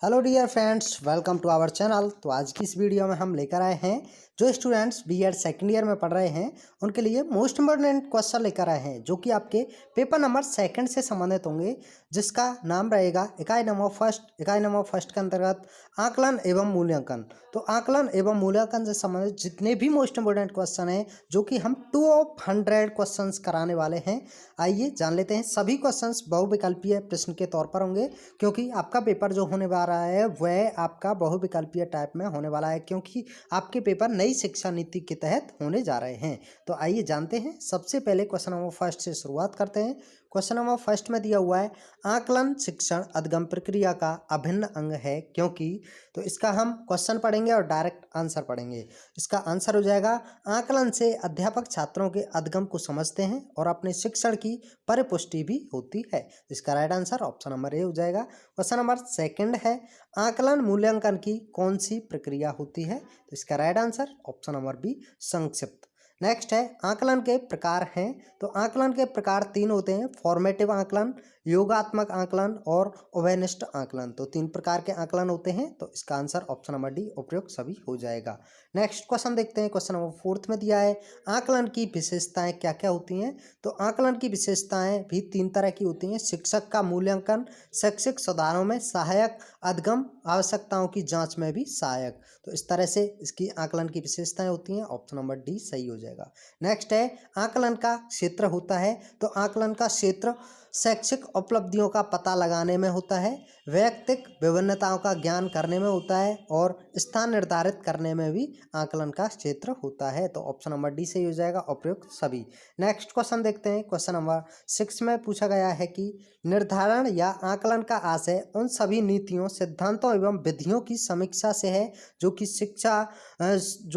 Hello dear friends, welcome to our channel. तो आज की इस वीडियो में हम लेकर आए हैं जो स्टूडेंट्स बीएड सेकेंड ईयर में पढ़ रहे हैं उनके लिए मोस्ट इम्पोर्टेंट क्वेश्चन लेकर आए हैं जो कि आपके पेपर नंबर सेकंड से संबंधित होंगे, जिसका नाम रहेगा इकाई नंबर फर्स्ट के अंतर्गत आकलन एवं मूल्यांकन। तो आकलन एवं मूल्यांकन से संबंधित जितने भी मोस्ट इम्पोर्टेंट क्वेश्चन हैं जो कि हम 2 ऑफ 100 क्वेश्चन कराने वाले हैं, आइए जान लेते हैं। सभी क्वेश्चन बहुविकल्पीय प्रश्न के तौर पर होंगे क्योंकि आपका पेपर जो होने वाला है वह आपका बहुविकल्पीय टाइप में होने वाला है, क्योंकि आपके पेपर नई शिक्षा नीति के तहत होने जा रहे हैं। तो आइए जानते हैं। सबसे पहले क्वेश्चन नंबर फर्स्ट से शुरुआत करते हैं। क्वेश्चन नंबर फर्स्ट में दिया हुआ है आकलन शिक्षण अधिगम प्रक्रिया का अभिन्न अंग है क्योंकि। तो इसका हम क्वेश्चन पढ़ेंगे और डायरेक्ट आंसर पढ़ेंगे। इसका आंसर हो जाएगा आकलन से अध्यापक छात्रों के अधिगम को समझते हैं और अपने शिक्षण की परिपुष्टि भी होती है। इसका राइट आंसर ऑप्शन नंबर ए हो जाएगा। क्वेश्चन नंबर सेकंड है आकलन मूल्यांकन की कौन सी प्रक्रिया होती है। तो इसका right answer option number B संक्षिप्त। नेक्स्ट है आकलन के प्रकार हैं। तो आकलन के प्रकार 3 होते हैं, फॉर्मेटिव आकलन, योगात्मक आकलन और उभयनिष्ठ आकलन। तो 3 प्रकार के आकलन होते हैं। तो इसका आंसर ऑप्शन नंबर डी उपयुक्त सभी हो जाएगा। नेक्स्ट क्वेश्चन देखते हैं। क्वेश्चन नंबर फोर्थ में दिया है आकलन की विशेषताएं क्या क्या होती हैं। तो आकलन की विशेषताएं भी 3 तरह की होती हैं, शिक्षक का मूल्यांकन, शैक्षिक सुधारों में सहायक, अधिगम आवश्यकताओं की जांच में भी सहायक। तो इस तरह से इसकी आकलन की विशेषताएं होती हैं। ऑप्शन नंबर डी सही हो जाएगा। नेक्स्ट है आकलन का क्षेत्र होता है। तो आकलन का क्षेत्र शैक्षिक उपलब्धियों का पता लगाने में होता है, वैयक्तिक विभिन्नताओं का ज्ञान करने में होता है और स्थान निर्धारित करने में भी आकलन का क्षेत्र होता है। तो ऑप्शन नंबर डी सही हो जाएगा, उपयुक्त सभी। नेक्स्ट क्वेश्चन देखते हैं। क्वेश्चन नंबर 6 में पूछा गया है कि निर्धारण या आकलन का आशय उन सभी नीतियों, सिद्धांतों एवं विधियों की समीक्षा से है जो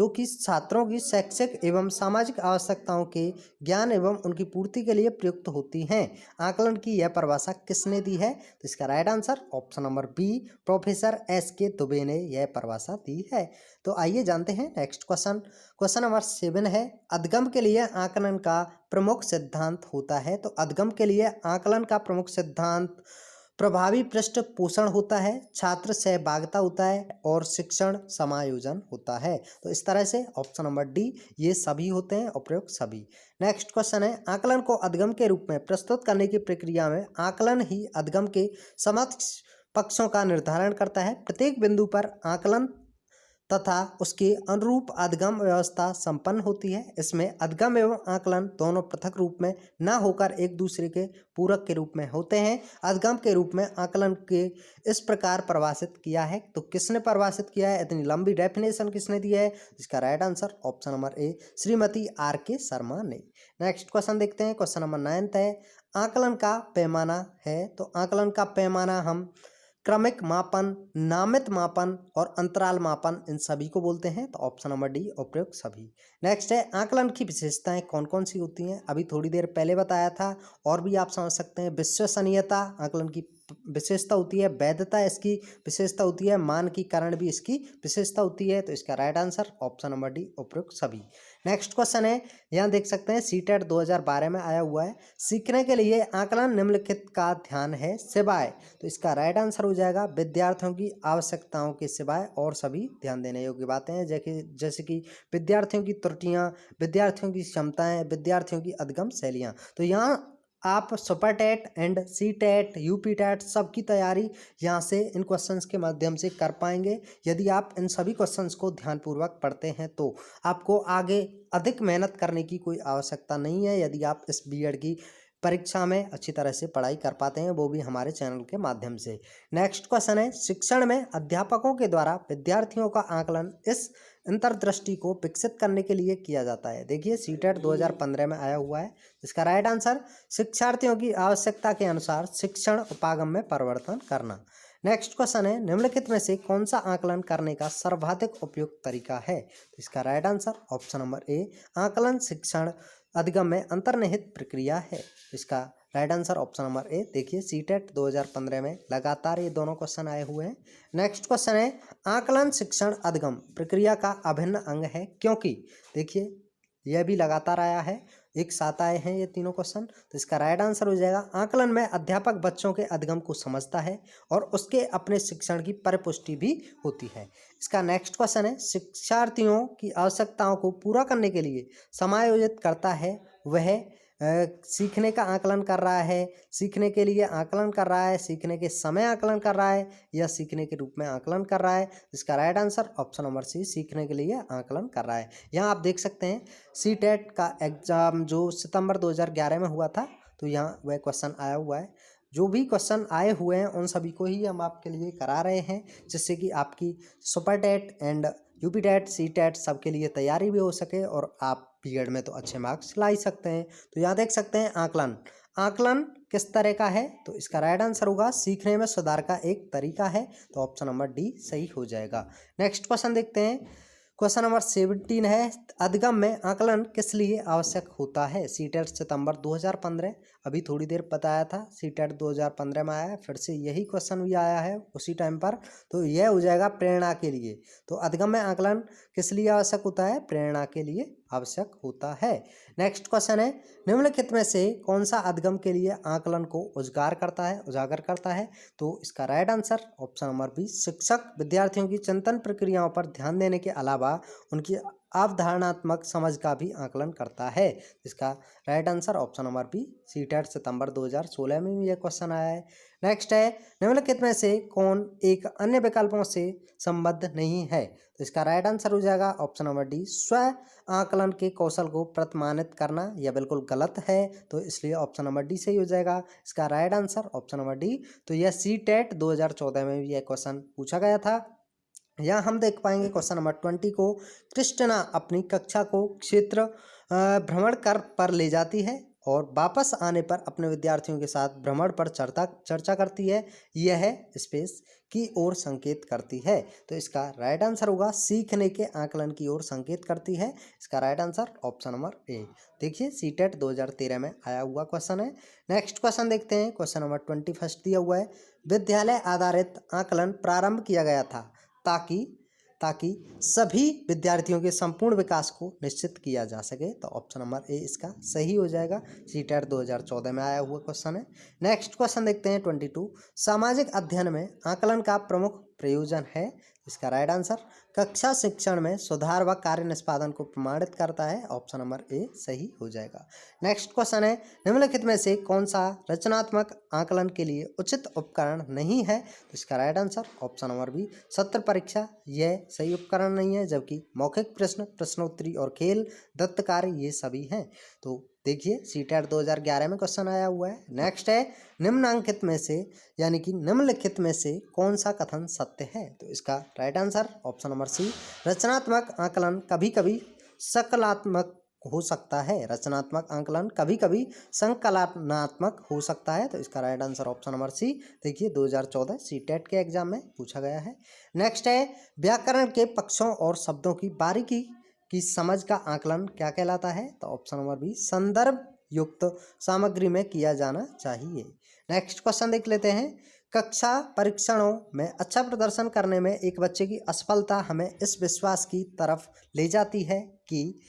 कि छात्रों की शैक्षिक एवं सामाजिक आवश्यकताओं के ज्ञान एवं उनकी पूर्ति के लिए प्रयुक्त होती हैं। आकलन की यह परिभाषा किसने दी है। तो इसका right answer option number B professor S K. Dubey ने यह परिभाषा दी है। तो आइए जानते हैं नेक्स्ट क्वेश्चन। क्वेश्चन नंबर 7 है अधिगम के लिए आकलन का प्रमुख सिद्धांत होता है। तो अधिगम के लिए आकलन का प्रमुख सिद्धांत प्रभावी पृष्ठ पोषण होता है, छात्र सहभागिता होता है और शिक्षण समायोजन होता है। तो इस तरह से ऑप्शन नंबर डी ये सभी होते हैं, उपयुक्त सभी। नेक्स्ट क्वेश्चन है आकलन को अधिगम के रूप में प्रस्तुत करने की प्रक्रिया में आकलन ही अधिगम के समक्ष पक्षों का निर्धारण करता है। प्रत्येक बिंदु पर आकलन तथा उसके अनुरूप अधिगम व्यवस्था संपन्न होती है। इसमें अधिगम एवं आकलन दोनों पृथक रूप में न होकर एक दूसरे के पूरक के रूप में होते हैं। अधिगम के रूप में आकलन के इस प्रकार परिभाषित किया है। तो किसने परिभाषित किया है, इतनी लंबी डेफिनेशन किसने दी है। इसका right answer option number A Shrimati R.K. Sharma ने। नेक्स्ट क्वेश्चन देखते हैं। क्वेश्चन नंबर 9 है आकलन का पैमाना है। तो आकलन का पैमाना हम क्रमिक मापन, नामित मापन और अंतराल मापन इन सभी को बोलते हैं। तो ऑप्शन नंबर डी उपयुक्त सभी। नेक्स्ट है आकलन की विशेषताएं कौन कौन सी होती हैं। अभी थोड़ी देर पहले बताया था और भी आप समझ सकते हैं। विश्वसनीयता आकलन की विशेषता होती है, वैधता इसकी विशेषता होती है, मानकीकरण भी इसकी विशेषता होती है। तो इसका right answer option number D उपयुक्त सभी। नेक्स्ट क्वेश्चन है, यहाँ देख सकते हैं सीटेट 2012 में आया हुआ है, सीखने के लिए आकलन निम्नलिखित का ध्यान है सिवाय। तो इसका राइट आंसर हो जाएगा विद्यार्थियों की आवश्यकताओं के सिवाय और सभी ध्यान देने योग्य बातें हैं, जैसे कि विद्यार्थियों की त्रुटियां, विद्यार्थियों की क्षमताएं, विद्यार्थियों की अधिगम शैलियाँ। तो यहाँ आप super TET and CTET, UP TET सबकी तैयारी यहाँ से इन क्वेश्चंस के माध्यम से कर पाएंगे। यदि आप इन सभी क्वेश्चंस को ध्यानपूर्वक पढ़ते हैं तो आपको आगे अधिक मेहनत करने की कोई आवश्यकता नहीं है। यदि आप इस बीएड की परीक्षा में अच्छी तरह से पढ़ाई कर पाते हैं, वो भी हमारे चैनल के माध्यम से। नेक्स्ट क्वेश्चन है शिक्षण में अध्यापकों के द्वारा विद्यार्थियों का आकलन इस अंतर्दृष्टि को विकसित करने के लिए किया जाता है। देखिए सीटेट 2015 में आया हुआ है। इसका राइट आंसर शिक्षार्थियों की आवश्यकता के अनुसार शिक्षण उपागम में परिवर्तन करना। नेक्स्ट क्वेश्चन है निम्नलिखित में से कौन सा आकलन करने का सर्वाधिक उपयुक्त तरीका है। तो इसका राइट आंसर ऑप्शन नंबर ए आकलन शिक्षण अधिगम में अंतर्निहित प्रक्रिया है। इसका राइट आंसर ऑप्शन नंबर ए। देखिए सीटेट 2015 में लगातार ये दोनों क्वेश्चन आए हुए हैं। नेक्स्ट क्वेश्चन है आकलन शिक्षण अधिगम प्रक्रिया का अभिन्न अंग है क्योंकि। देखिए यह भी लगातार आया है। एक साथ आए हैं ये तीनों क्वेश्चन। तो इसका राइट आंसर हो जाएगा आकलन में अध्यापक बच्चों के अधिगम को समझता है और उसके अपने शिक्षण की परिपुष्टि भी होती है। इसका नेक्स्ट क्वेश्चन है, शिक्षार्थियों की आवश्यकताओं को पूरा करने के लिए समायोजित करता है वह सीखने का आकलन कर रहा है, सीखने के लिए आकलन कर रहा है, सीखने के समय आकलन कर रहा है या सीखने के रूप में आकलन कर रहा है। इसका right answer option number C, सीखने के लिए आकलन कर रहा है। यहाँ आप देख सकते हैं सीटेट का एग्जाम जो सितंबर 2011 में हुआ था, तो यहाँ वह क्वेश्चन आया हुआ है। जो भी क्वेश्चन आए हुए हैं उन सभी को ही हम आपके लिए करा रहे हैं, जिससे कि आपकी super TET and UP TET CTET सबके लिए तैयारी भी हो सके और आप बीएड में तो अच्छे मार्क्स ला ही सकते हैं। तो यहाँ देख सकते हैं आकलन, आकलन किस तरह का है, तो इसका राइट आंसर होगा सीखने में सुधार का एक तरीका है। तो ऑप्शन नंबर डी सही हो जाएगा। नेक्स्ट क्वेश्चन देखते हैं, क्वेश्चन नंबर 17 है, अधिगम में आकलन किस लिए आवश्यक होता है। सीटेट सितंबर 2015, अभी थोड़ी देर बताया था, सीटेट 2015 में आया है, फिर से यही क्वेश्चन भी आया है उसी टाइम पर। तो यह हो जाएगा प्रेरणा के लिए। तो अधिगम में आकलन किस लिए आवश्यक होता है, प्रेरणा के लिए आवश्यक होता है। नेक्स्ट क्वेश्चन है, निम्नलिखित में से कौन सा अधिगम के लिए आकलन को उजागर करता है। तो इसका right answer option number B, शिक्षक विद्यार्थियों की चिंतन प्रक्रियाओं पर ध्यान देने के अलावा उनकी अवधारणात्मक समझ का भी आकलन करता है। इसका right answer option number B, CTET सितंबर 2016 में भी यह क्वेश्चन आया है। नेक्स्ट है, निम्नलिखित में से कौन एक अन्य विकल्पों से संबद्ध नहीं है। तो इसका राइट आंसर हो जाएगा ऑप्शन नंबर डी, स्व आकलन के कौशल को प्रतिमानित करना। यह बिल्कुल गलत है, तो इसलिए ऑप्शन नंबर डी सही हो जाएगा। इसका right answer option number D. तो यह सीटेट 2014 में भी यह क्वेश्चन पूछा गया था। यहाँ हम देख पाएंगे क्वेश्चन नंबर 20 को, कृष्णा अपनी कक्षा को क्षेत्र भ्रमण पर ले जाती है और वापस आने पर अपने विद्यार्थियों के साथ भ्रमण पर चर्चा करती है। यह स्पेस की ओर संकेत करती है। तो इसका राइट आंसर होगा सीखने के आकलन की ओर संकेत करती है। इसका राइट आंसर ऑप्शन नंबर ए। देखिए सीटेट 2013 में आया हुआ क्वेश्चन है। नेक्स्ट क्वेश्चन देखते हैं, क्वेश्चन नंबर 21 दिया हुआ है, विद्यालय आधारित आकलन प्रारंभ किया गया था ताकि सभी विद्यार्थियों के संपूर्ण विकास को निश्चित किया जा सके। तो ऑप्शन नंबर ए इसका सही हो जाएगा। सीटेट 2014 में आया हुआ क्वेश्चन है। नेक्स्ट क्वेश्चन देखते हैं 22, सामाजिक अध्ययन में आकलन का प्रमुख प्रयोजन है। इसका राइट आंसर कक्षा शिक्षण में सुधार व कार्य निष्पादन को प्रमाणित करता है। ऑप्शन नंबर ए सही हो जाएगा। नेक्स्ट क्वेश्चन है, निम्नलिखित में से कौन सा रचनात्मक आकलन के लिए उचित उपकरण नहीं है। तो इसका right answer option number B, सत्र परीक्षा यह सही उपकरण नहीं है, जबकि मौखिक प्रश्न, प्रश्नोत्तरी और खेल दत्त कार्य ये सभी हैं। तो देखिए सीटेट 2011 में क्वेश्चन आया हुआ है। नेक्स्ट है, निम्नांकित में से यानी कि निम्नलिखित में से कौन सा कथन सत्य है। तो इसका right answer option number C, रचनात्मक आकलन कभी कभी सकलात्मक हो सकता है। रचनात्मक आकलन कभी कभी संकलनात्मक हो सकता है। तो इसका right answer option number C. देखिए 2014 सीटेट के एग्जाम में पूछा गया है। नेक्स्ट है, व्याकरण के पक्षों और शब्दों की बारीकी की समझ का आकलन क्या कहलाता है। तो ऑप्शन नंबर बी, संदर्भ युक्त सामग्री में किया जाना चाहिए। नेक्स्ट क्वेश्चन देख लेते हैं, कक्षा परीक्षणों में अच्छा प्रदर्शन करने में एक बच्चे की असफलता हमें इस विश्वास की तरफ ले जाती है कि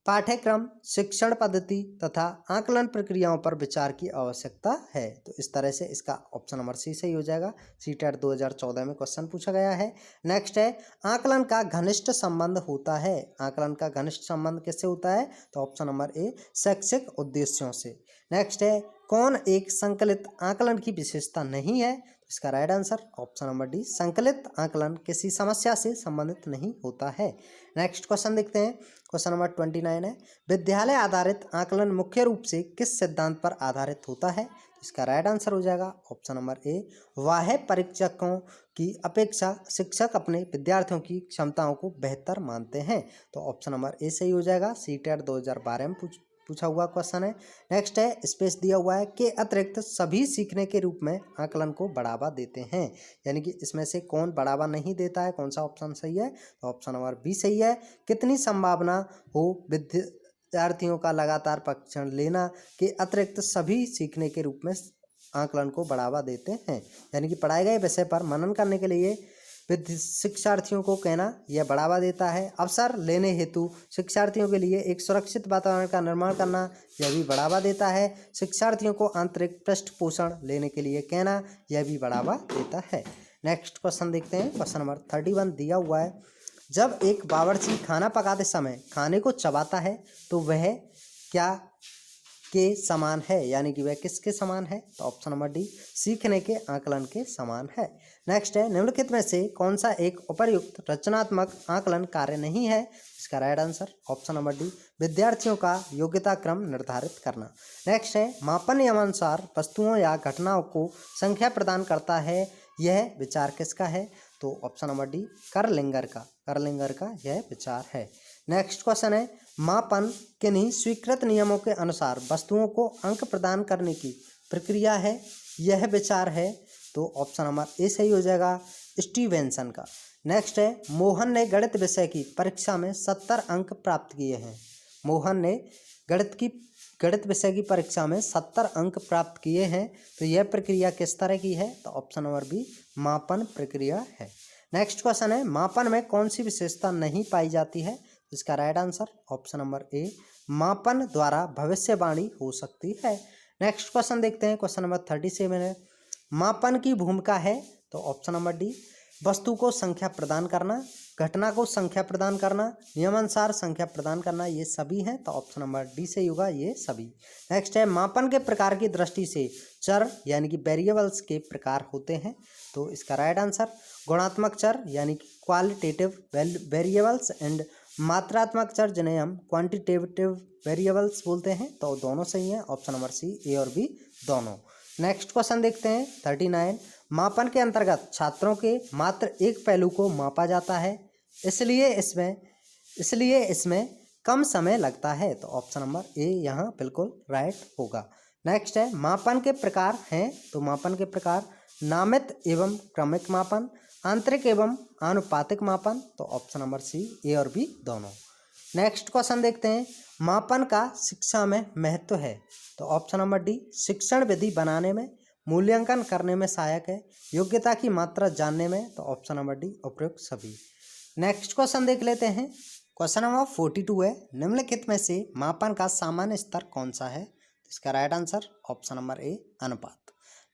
पाठ्यक्रम, शिक्षण पद्धति तथा आकलन प्रक्रियाओं पर विचार की आवश्यकता है। तो इस तरह से इसका ऑप्शन नंबर सी सही हो जाएगा। सीटेट 2014 में क्वेश्चन पूछा गया है। नेक्स्ट है, आकलन का घनिष्ठ संबंध होता है। आकलन का घनिष्ठ संबंध किससे होता है। तो ऑप्शन नंबर ए, शैक्षिक उद्देश्यों से। नेक्स्ट है, कौन एक संकलित आकलन की विशेषता नहीं है। इसका right answer option number D, संकलित आकलन किसी समस्या से संबंधित नहीं होता है। नेक्स्ट क्वेश्चन देखते हैं, क्वेश्चन नंबर 29 है, विद्यालय आधारित आकलन मुख्य रूप से किस सिद्धांत पर आधारित होता है। इसका राइट आंसर हो जाएगा ऑप्शन नंबर ए, वाह्य परीक्षकों की अपेक्षा शिक्षक अपने विद्यार्थियों की क्षमताओं को बेहतर मानते हैं। तो ऑप्शन नंबर ए सही हो जाएगा। सीटेट 2012 में पूछा हुआ क्वेश्चन है। नेक्स्ट है, स्पेस दिया हुआ है, के अतिरिक्त सभी सीखने के रूप में आकलन को बढ़ावा देते हैं। यानी कि इसमें से कौन बढ़ावा नहीं देता है, कौन सा ऑप्शन सही है। तो ऑप्शन नंबर बी सही है। कितनी संभावना हो विद्यार्थियों का लगातार प्रशिक्षण लेना के अतिरिक्त सभी सीखने के रूप में आकलन को बढ़ावा देते हैं। यानी कि पढ़ाए गए विषय पर मनन करने के लिए शिक्षार्थियों को कहना यह बढ़ावा देता है। अवसर लेने हेतु शिक्षार्थियों के लिए एक सुरक्षित वातावरण का निर्माण करना यह भी बढ़ावा देता है। शिक्षार्थियों को आंतरिक पृष्ठपोषण लेने के लिए कहना यह भी बढ़ावा देता है। नेक्स्ट क्वेश्चन देखते हैं। क्वेश्चन नंबर 31 दिया हुआ है, जब एक बावर्ची खाना पकाते समय खाने को चबाता है तो वह क्या के समान है, यानी कि वह किसके समान है? तो ऑप्शन नंबर डी, सीखने के आकलन के समान है। नेक्स्ट है, निम्नलिखित में से कौन सा एक उपर्युक्त रचनात्मक आकलन कार्य नहीं है? इसका right answer option number D, विद्यार्थियों का योग्यता क्रम निर्धारित करना। नेक्स्ट है, मापन नियमानुसार वस्तुओं या घटनाओं को संख्या प्रदान करता है, यह विचार किसका है? तो ऑप्शन नंबर डी, करलिंगर का यह विचार है। नेक्स्ट क्वेश्चन है, मापन किन्हीं स्वीकृत नियमों के अनुसार वस्तुओं को अंक प्रदान करने की प्रक्रिया है, यह विचार है। तो ऑप्शन नंबर ए सही हो जाएगा, स्टीवेंसन का। नेक्स्ट है, मोहन ने गणित विषय की परीक्षा में 70 अंक प्राप्त किए हैं। मोहन ने गणित विषय की परीक्षा में 70 अंक प्राप्त किए हैं, तो यह प्रक्रिया किस तरह की है? तो ऑप्शन नंबर बी, मापन प्रक्रिया है। नेक्स्ट क्वेश्चन है, मापन में कौन सी विशेषता नहीं पाई जाती है? इसका राइट आंसर ऑप्शन नंबर ए, मापन द्वारा भविष्यवाणी हो सकती है। नेक्स्ट क्वेश्चन देखते हैं। क्वेश्चन नंबर 37 है, मापन की भूमिका है। तो ऑप्शन नंबर डी, वस्तु को संख्या प्रदान करना, घटना को संख्या प्रदान करना, नियमानुसार संख्या प्रदान करना, ये सभी हैं। तो ऑप्शन नंबर डी से होगा ये सभी। नेक्स्ट है, मापन के प्रकार की दृष्टि से चर यानी कि वेरिएबल्स के प्रकार होते हैं। तो इसका राइट आंसर गुणात्मक चर यानी कि क्वालिटेटिव वेरिएबल्स एंड मात्रात्मक चर जिन्हें हम क्वांटिटेटिव वेरिएबल्स बोलते हैं। तो दोनों सही हैं, ऑप्शन नंबर सी, ए और बी दोनों। नेक्स्ट क्वेश्चन देखते हैं 39, मापन के अंतर्गत छात्रों के मात्र एक पहलू को मापा जाता है, इसलिए इसमें कम समय लगता है। तो ऑप्शन नंबर ए यहाँ बिल्कुल राइट होगा। नेक्स्ट है, मापन के प्रकार हैं। तो मापन के प्रकार नामित एवं क्रमिक मापन, आंतरिक एवं आनुपातिक मापन। तो ऑप्शन नंबर सी, ए और बी दोनों। नेक्स्ट क्वेश्चन देखते हैं, मापन का शिक्षा में महत्व है। तो ऑप्शन नंबर डी, शिक्षण विधि बनाने में, मूल्यांकन करने में सहायक है, योग्यता की मात्रा जानने में। तो ऑप्शन नंबर डी, उपयुक्त सभी। नेक्स्ट क्वेश्चन देख लेते हैं। क्वेश्चन नंबर 42 है, निम्नलिखित में से मापन का सामान्य स्तर कौन सा है? इसका राइट आंसर ऑप्शन नंबर ए, अनुपात।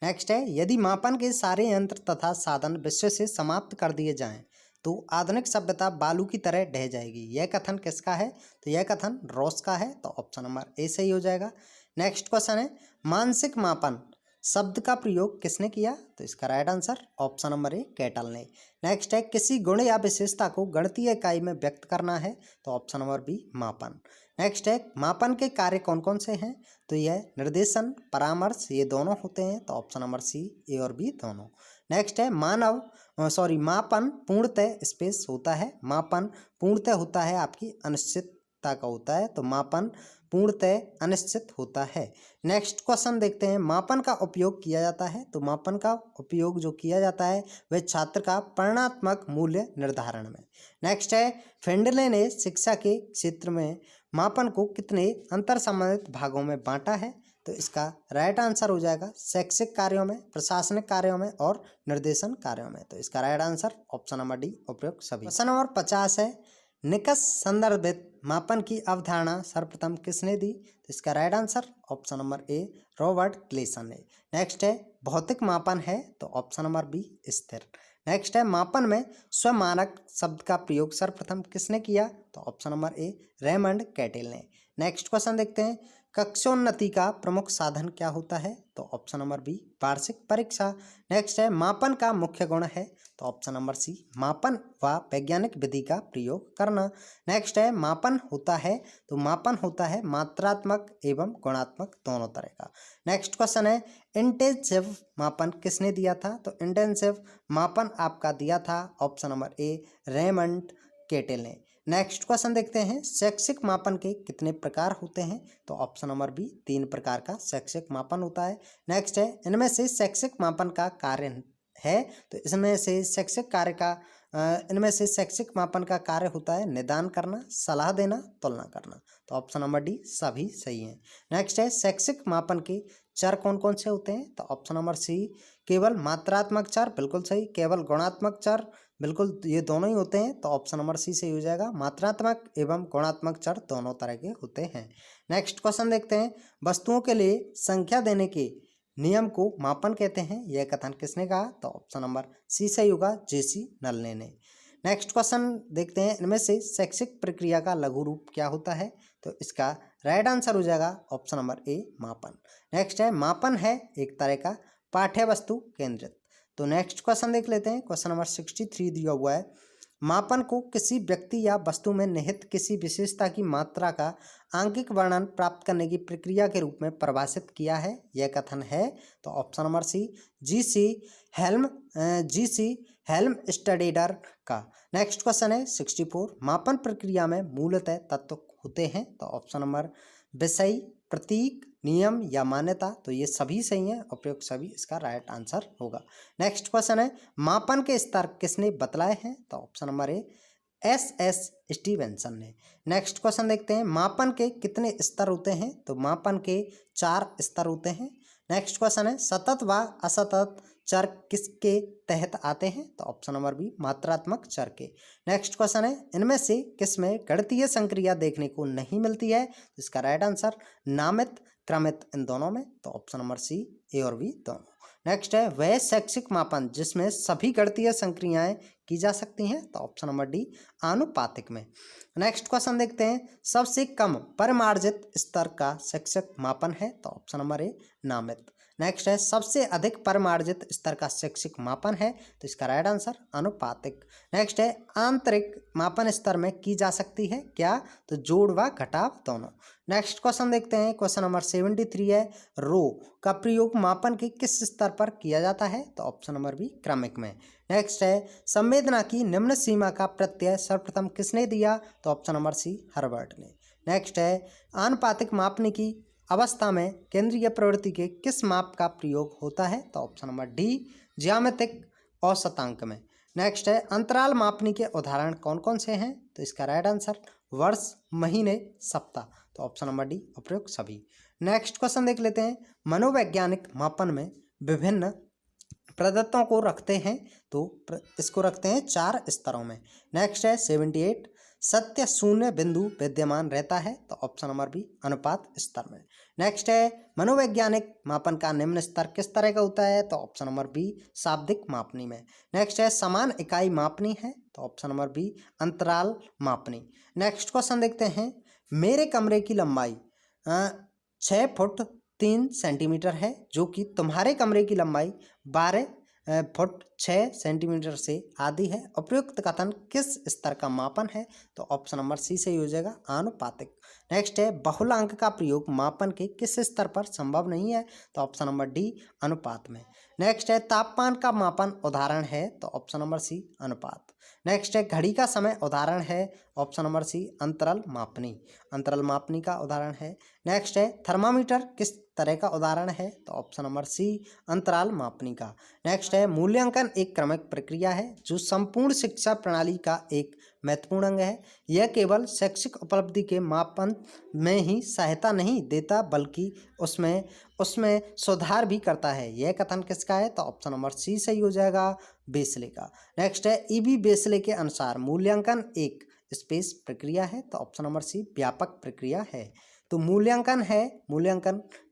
नेक्स्ट है, यदि मापन के सारे यंत्र तथा साधन विश्व से समाप्त कर दिए जाएं तो आधुनिक सभ्यता बालू की तरह ढह जाएगी, यह कथन किसका है? तो यह कथन रॉस का है। तो ऑप्शन नंबर ए सही हो जाएगा। नेक्स्ट क्वेश्चन है, मानसिक मापन शब्द का प्रयोग किसने किया? तो इसका राइट आंसर ऑप्शन नंबर ए, कैटल ने। नेक्स्ट है, किसी गुण या विशेषता को गणितीय इकाई में व्यक्त करना है। तो ऑप्शन नंबर बी, मापन। नेक्स्ट है, मापन के कार्य कौन कौन से हैं? तो यह निर्देशन, परामर्श, ये दोनों होते हैं। तो ऑप्शन नंबर सी, ए और बी दोनों। नेक्स्ट है, मापन पूर्णतः स्पेस होता है। मापन पूर्णतः होता है आपकी अनिश्चितता का होता है, तो मापन पूर्णतः अनिश्चित होता है। नेक्स्ट क्वेश्चन देखते हैं, मापन का उपयोग किया जाता है। तो मापन का उपयोग जो किया जाता है वह छात्र का परिणात्मक मूल्य निर्धारण में। नेक्स्ट है, फेंडले ने शिक्षा के क्षेत्र में मापन को कितने अंतर संबंधित भागों में बांटा है? तो इसका राइट आंसर हो जाएगा शैक्षिक कार्यों में, प्रशासनिक कार्यों में और निर्देशन कार्यों में। तो इसका right answer option number D, उपयुक्त सभी। क्वेश्चन नंबर 50 है, निकष संदर्भित मापन की अवधारणा सर्वप्रथम किसने दी? तो इसका राइट आंसर ऑप्शन नंबर ए, रॉबर्ट ग्लेसन ने। नेक्स्ट है, भौतिक मापन है। तो ऑप्शन नंबर बी, स्थिर। नेक्स्ट है, मापन में स्वमानक शब्द का प्रयोग सर्वप्रथम किसने किया? तो ऑप्शन नंबर ए, रेमंड कैटेल ने। नेक्स्ट क्वेश्चन देखते हैं, कक्षोन्नति का प्रमुख साधन क्या होता है? तो ऑप्शन नंबर बी, वार्षिक परीक्षा। नेक्स्ट है, मापन का मुख्य गुण है। तो ऑप्शन नंबर सी, मापन व वैज्ञानिक विधि का प्रयोग करना। नेक्स्ट है, मापन होता है। तो मापन होता है मात्रात्मक एवं गुणात्मक दोनों तरह का। नेक्स्ट क्वेश्चन है, इंटेंसिव मापन किसने दिया था? तो इंटेंसिव मापन आपका दिया था ऑप्शन नंबर ए, रेमंड कैटेल ने। नेक्स्ट क्वेश्चन देखते हैं, शैक्षिक मापन के कितने प्रकार होते हैं? तो ऑप्शन नंबर बी, 3 प्रकार का शैक्षिक मापन होता है। नेक्स्ट है, इनमें से शैक्षिक मापन का कार्य है। तो इनमें से शैक्षिक मापन का कार्य होता है निदान करना, सलाह देना, तुलना करना। तो ऑप्शन नंबर डी सभी सही हैं। नेक्स्ट है, शैक्षिक मापन के चर कौन कौन से होते हैं? तो ऑप्शन नंबर सी, केवल मात्रात्मक चर, बिल्कुल सही। केवल गुणात्मक चर, बिल्कुल, ये दोनों ही होते हैं, तो ऑप्शन नंबर सी सही हो जाएगा। मात्रात्मक एवं गुणात्मक चर दोनों तरह के होते हैं। नेक्स्ट क्वेश्चन देखते हैं, वस्तुओं के लिए संख्या देने के नियम को मापन कहते हैं, यह कथन किसने कहा? तो ऑप्शन नंबर सी सही होगा, जेसी नल्ले ने। नेक्स्ट क्वेश्चन देखते हैं, इनमें से शैक्षिक प्रक्रिया का लघु रूप क्या होता है? तो इसका राइट आंसर हो जाएगा ऑप्शन नंबर ए, मापन। नेक्स्ट है, मापन है एक तरह का पाठ्य वस्तु केंद्रित। तो नेक्स्ट क्वेश्चन देख लेते हैं, क्वेश्चन नंबर 63 दिया हुआ है, मापन को किसी व्यक्ति या वस्तु में निहित किसी विशेषता की मात्रा का आंकिक वर्णन प्राप्त करने की प्रक्रिया के रूप में परिभाषित किया है, यह कथन है। तो ऑप्शन नंबर सी, जी सी हेल्मस्टेडर का। नेक्स्ट क्वेश्चन है 64, मापन प्रक्रिया में मूलतः तत्व होते हैं। तो ऑप्शन नंबर विषय, प्रतीक, नियम या मान्यता, तो ये सभी सही हैं, उपयुक्त सभी इसका राइट आंसर होगा। नेक्स्ट क्वेश्चन है, मापन के स्तर किसने बतलाए हैं? तो ऑप्शन नंबर ए, एस स्टीवेंसन ने। नेक्स्ट क्वेश्चन देखते हैं, मापन के कितने स्तर होते हैं? तो मापन के 4 स्तर होते हैं। नेक्स्ट क्वेश्चन है, सतत व असतत चर किसके तहत आते हैं? तो ऑप्शन नंबर बी, मात्रात्मक चर के। नेक्स्ट क्वेश्चन है, इनमें से किसमें गणितीय संक्रिया देखने को नहीं मिलती है? तो इसका राइट आंसर नामित, क्रमित, इन दोनों में। तो ऑप्शन नंबर सी, ए और बी दोनों। नेक्स्ट है, वह शैक्षिक मापन जिसमें सभी गणितीय संक्रियाएं की जा सकती हैं। तो ऑप्शन नंबर डी, आनुपातिक में। नेक्स्ट क्वेश्चन देखते हैं, सबसे कम परिमार्जित स्तर का शैक्षिक मापन है। तो ऑप्शन नंबर ए, नामित। नेक्स्ट है, सबसे अधिक परिमार्जित स्तर का शैक्षिक मापन है। तो इसका राइट आंसर अनुपातिक। नेक्स्ट है, आंतरिक मापन स्तर में की जा सकती है क्या? तो जोड़ व घटाव दोनों। नेक्स्ट क्वेश्चन देखते हैं, क्वेश्चन नंबर 73 है, रो का प्रयोग मापन के किस स्तर पर किया जाता है? तो ऑप्शन नंबर बी, क्रमिक में। नेक्स्ट है, संवेदना की निम्न सीमा का प्रत्यय सर्वप्रथम किसने दिया? तो ऑप्शन नंबर सी, हर्बर्ट ने। नेक्स्ट है, आनुपातिक मापने की अवस्था में केंद्रीय प्रवृत्ति के किस माप का प्रयोग होता है? तो ऑप्शन नंबर डी, ज्यामितिक औसतांक में। नेक्स्ट है, अंतराल मापने के उदाहरण कौन कौन से हैं? तो इसका राइट आंसर वर्ष, महीने, सप्ताह। तो ऑप्शन नंबर डी, उपयुक्त सभी। नेक्स्ट क्वेश्चन देख लेते हैं, मनोवैज्ञानिक मापन में विभिन्न प्रदत्तों को रखते हैं, तो इसको रखते हैं 4 स्तरों में। नेक्स्ट है 78, सत्य शून्य बिंदु विद्यमान रहता है। तो ऑप्शन नंबर बी, अनुपात स्तर में। नेक्स्ट है, मनोवैज्ञानिक मापन का निम्न स्तर किस तरह का होता है? तो ऑप्शन नंबर बी, शाब्दिक मापनी में। नेक्स्ट है, समान इकाई मापनी है। तो ऑप्शन नंबर बी, अंतराल मापनी। नेक्स्ट क्वेश्चन देखते हैं, मेरे कमरे की लंबाई 6 फुट 3 सेंटीमीटर है, जो कि तुम्हारे कमरे की लंबाई 12 फुट 6 सेंटीमीटर से आधी है। उपयुक्त कथन किस स्तर का मापन है? तो ऑप्शन नंबर सी सही हो जाएगा, आनुपातिक। नेक्स्ट है, बहुलांक का प्रयोग मापन के किस स्तर पर संभव नहीं है? तो ऑप्शन नंबर डी, अनुपात में। नेक्स्ट है, तापमान का मापन उदाहरण है। तो ऑप्शन नंबर सी, अनुपात। नेक्स्ट है, घड़ी का समय उदाहरण है। ऑप्शन नंबर सी, अंतराल मापनी। अंतराल मापनी का उदाहरण है। नेक्स्ट है, थर्मामीटर किस तरह का उदाहरण है? तो ऑप्शन नंबर सी, अंतराल मापनी का। नेक्स्ट है, मूल्यांकन एक क्रमिक प्रक्रिया है जो संपूर्ण शिक्षा प्रणाली का एक महत्वपूर्ण अंग है। यह केवल शैक्षिक उपलब्धि के मापन में ही सहायता नहीं देता, बल्कि उसमें सुधार भी करता है। यह कथन किसका है? तो ऑप्शन नंबर सी सही हो जाएगा, बेसले का। नेक्स्ट है, ईबी बेसले के अनुसार मूल्यांकन एक स्पेस प्रक्रिया है। तो ऑप्शन नंबर सी, व्यापक प्रक्रिया है। तो मूल्यांकन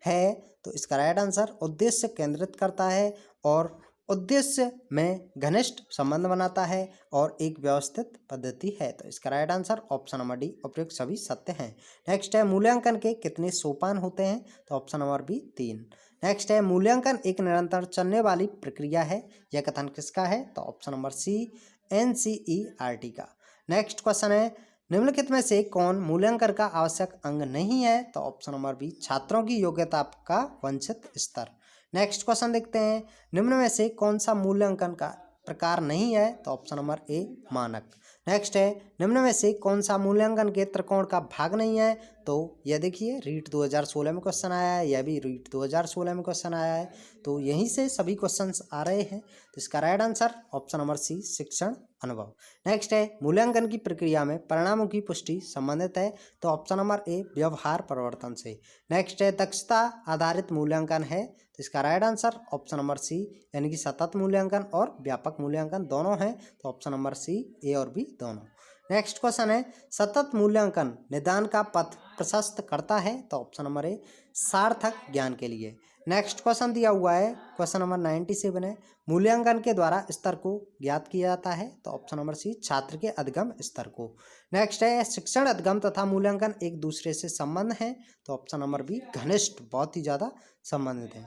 है तो इसका राइट आंसर उद्देश्य केंद्रित करता है और उद्देश्य में घनिष्ठ संबंध बनाता है और एक व्यवस्थित पद्धति है। तो इसका right answer option number D, उपयुक्त सभी सत्य हैं। नेक्स्ट है, मूल्यांकन के कितने सोपान होते हैं? तो ऑप्शन नंबर बी, 3। नेक्स्ट है, मूल्यांकन एक निरंतर चलने वाली प्रक्रिया है। यह कथन किसका है? तो ऑप्शन नंबर सी, NCERT का। नेक्स्ट क्वेश्चन है, निम्नलिखित में से कौन मूल्यांकन का आवश्यक अंग नहीं है? तो ऑप्शन नंबर बी, छात्रों की योग्यता का वांछित स्तर। नेक्स्ट क्वेश्चन देखते हैं, निम्न में से कौन सा मूल्यांकन का प्रकार नहीं है? तो ऑप्शन नंबर ए, मानक। नेक्स्ट है, निम्न में से कौन सा मूल्यांकन के त्रिकोण का भाग नहीं है? तो यह देखिए, रीट 2016 में क्वेश्चन आया है, यह भी रीट 2016 में क्वेश्चन आया है, तो यहीं से सभी क्वेश्चंस आ रहे हैं। तो इसका right answer option number C, शिक्षण अनुभव। नेक्स्ट है मूल्यांकन की प्रक्रिया में परिणामों की पुष्टि संबंधित है, तो ऑप्शन नंबर ए व्यवहार परिवर्तन से। नेक्स्ट है दक्षता आधारित मूल्यांकन है, तो इसका right answer option number C यानी कि सतत मूल्यांकन और व्यापक मूल्यांकन दोनों हैं, तो ऑप्शन नंबर सी ए और बी दोनों। नेक्स्ट क्वेश्चन है सतत मूल्यांकन निदान का पथ प्रशस्त करता है, तो ऑप्शन नंबर ए सार्थक ज्ञान के लिए। नेक्स्ट क्वेश्चन दिया हुआ है क्वेश्चन नंबर 97 है मूल्यांकन के द्वारा स्तर को ज्ञात किया जाता है, तो ऑप्शन नंबर सी छात्र के अधिगम स्तर को। नेक्स्ट है शिक्षण अधिगम तथा मूल्यांकन एक दूसरे से संबंध है, तो ऑप्शन नंबर बी घनिष्ठ बहुत ही ज़्यादा संबंधित है।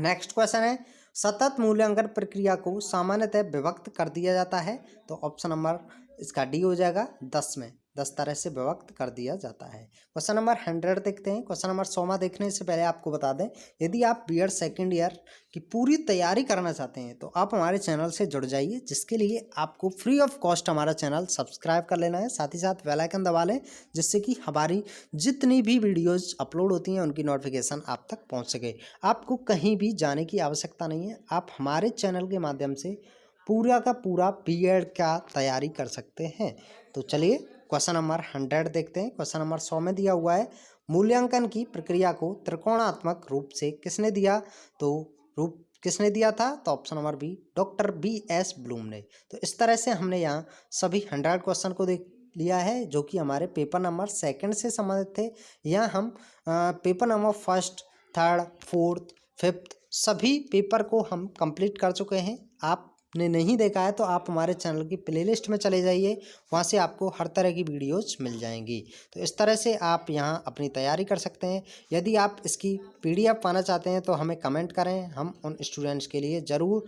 नेक्स्ट क्वेश्चन है सतत मूल्यांकन प्रक्रिया को सामान्यतः विभक्त कर दिया जाता है, तो ऑप्शन नंबर इसका डी हो जाएगा 10 में, 10 तरह से विभक्त कर दिया जाता है। क्वेश्चन नंबर 100 देखते हैं। क्वेश्चन नंबर 100 देखने से पहले आपको बता दें, यदि आप बीएड सेकेंड ईयर की पूरी तैयारी करना चाहते हैं तो आप हमारे चैनल से जुड़ जाइए, जिसके लिए आपको फ्री ऑफ कॉस्ट हमारा चैनल सब्सक्राइब कर लेना है, साथ ही साथ बेल आइकन दबा लें, जिससे कि हमारी जितनी भी वीडियोज़ अपलोड होती हैं उनकी नोटिफिकेशन आप तक पहुँच सके। आपको कहीं भी जाने की आवश्यकता नहीं है, आप हमारे चैनल के माध्यम से पूरा का पूरा बीएड का तैयारी कर सकते हैं। तो चलिए क्वेश्चन नंबर 100 देखते हैं। क्वेश्चन नंबर 100 में दिया हुआ है मूल्यांकन की प्रक्रिया को त्रिकोणात्मक रूप से किसने दिया, तो रूप किसने दिया था, तो option number B doctor BS Bloom ने। तो इस तरह से हमने यहाँ सभी 100 क्वेश्चन को देख लिया है, जो कि हमारे पेपर नंबर 2 से संबंधित थे। यहाँ हम paper number 1st, 3rd, 4th, 5th सभी पेपर को हम कंप्लीट कर चुके हैं। आपने नहीं देखा है तो आप हमारे चैनल की प्लेलिस्ट में चले जाइए, वहाँ से आपको हर तरह की वीडियोज़ मिल जाएंगी। तो इस तरह से आप यहाँ अपनी तैयारी कर सकते हैं। यदि आप इसकी PDF पाना चाहते हैं तो हमें कमेंट करें, हम उन स्टूडेंट्स के लिए ज़रूर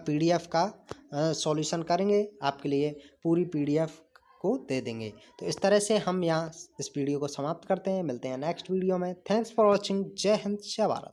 PDF का सॉल्यूशन करेंगे, आपके लिए पूरी PDF को दे देंगे। तो इस तरह से हम यहाँ इस वीडियो को समाप्त करते हैं, मिलते हैं नेक्स्ट वीडियो में। Thanks for watching. जय हिंद, जय भारत।